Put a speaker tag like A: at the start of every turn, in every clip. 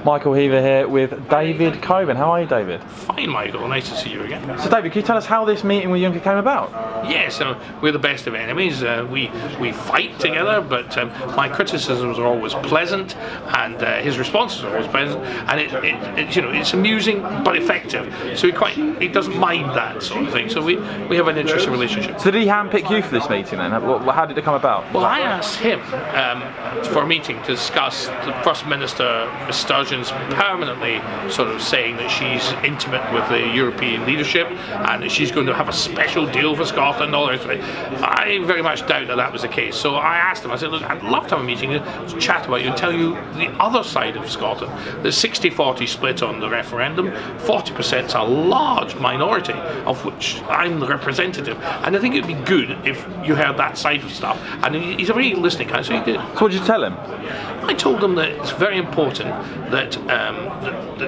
A: Michael Heaver here with David Coburn. How are you, David?
B: Fine, Michael. Nice to see you again.
A: So, David, can you tell us how this meeting with Juncker came about?
B: Yes, we're the best of enemies. We fight together, but my criticisms are always pleasant, and his responses are always pleasant, and it's amusing but effective. So he doesn't mind that sort of thing. So we have an interesting relationship.
A: So did he handpick you for this meeting then? How did it come about?
B: Well, I asked him for a meeting to discuss the First Minister, Ms Sturgeon's permanently sort of saying that she's intimate with the European leadership and that she's going to have a special deal for Scotland and all the rest of it. I very much doubt that was the case. So I asked him, I said, look, I'd love to have a meeting to chat about you and tell you the other side of Scotland. The 60-40 split on the referendum, 40% is a large minority of which I'm the representative. And I think it'd be good if you heard that side of stuff. And he's a very listening guy, so he did.
A: So what did you tell him?
B: I told him that it's very important that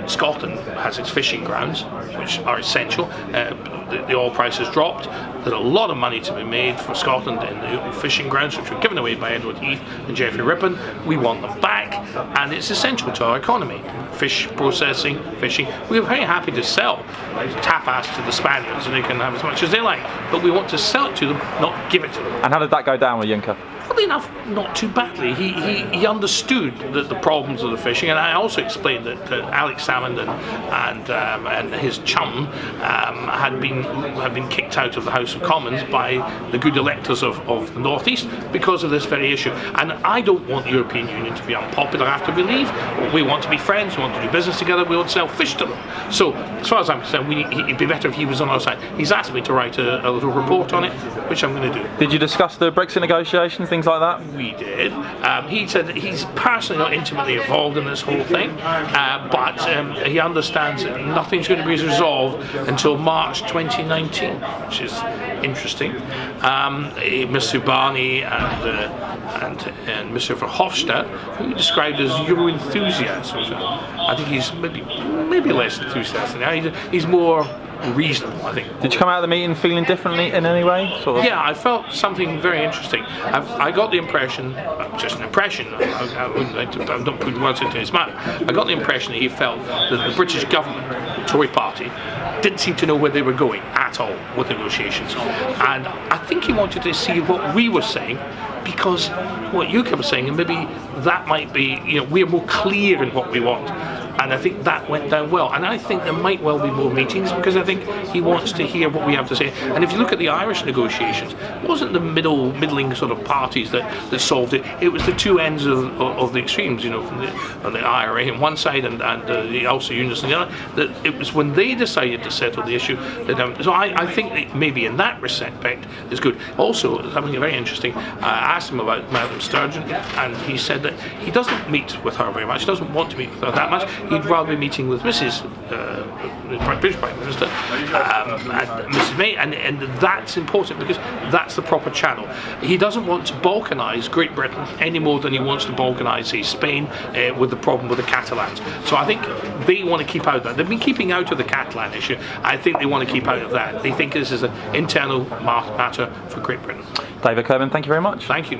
B: Scotland has its fishing grounds, which are essential. The oil price has dropped. There's a lot of money to be made for Scotland in the fishing grounds, which were given away by Edward Heath and Geoffrey Rippon. We want them back, and it's essential to our economy. Fish processing, fishing. We're very happy to sell tapas to the Spaniards, and they can have as much as they like. But we want to sell it to them, not give it to them.
A: And how did that go down with Juncker?
B: Oddly enough, not too badly. He understood the problems of the fishing, and I also explained that Alex Salmond and his chum had been kicked out of the House of Commons by the good electors of the North East because of this very issue. And I don't want the European Union to be unpopular after we leave. We want to be friends. We want to do business together. We want to sell fish to them. So, as far as I'm concerned, it'd be better if he was on our side. He's asked me to write a little report on it, which I'm going to do.
A: Did you discuss the Brexit negotiations, things like that?
B: We did. He said that he's personally not intimately involved in this whole thing, but he understands that nothing's going to be resolved until March 2019, which is interesting. Mr. Barney and Mr. Verhofstadt, who he described as Euro enthusiasts. I think he's maybe less enthusiastic now. He's more reasonable, I think.
A: Did you come out of the meeting feeling differently in any way? Sort of?
B: Yeah, I felt something very interesting. I got the impression, just an impression, I'm not putting words into his mouth, I got the impression that he felt that the British government, the Tory party, didn't seem to know where they were going at all with negotiations. And I think he wanted to see what we were saying, because what UKIP was saying, and maybe that might be, we're more clear in what we want. And I think that went down well. And I think there might well be more meetings, because I think he wants to hear what we have to say. And if you look at the Irish negotiations, it wasn't the middling sort of parties that solved it. It was the two ends of the extremes, from the IRA on one side and the Ulster Unionists on the other. That it was when they decided to settle the issue. So I think that maybe in that respect is good. Also, something very interesting, I asked him about Madam Sturgeon, and he said that he doesn't meet with her very much. He doesn't want to meet with her that much. He'd rather be meeting with British Prime Minister, and Mrs May, and that's important, because that's the proper channel. He doesn't want to balkanise Great Britain any more than he wants to balkanise, say, Spain, with the problem with the Catalans. So I think they want to keep out of that. They've been keeping out of the Catalan issue. I think they want to keep out of that. They think this is an internal matter for Great Britain.
A: David Coburn, thank you very much.
B: Thank you.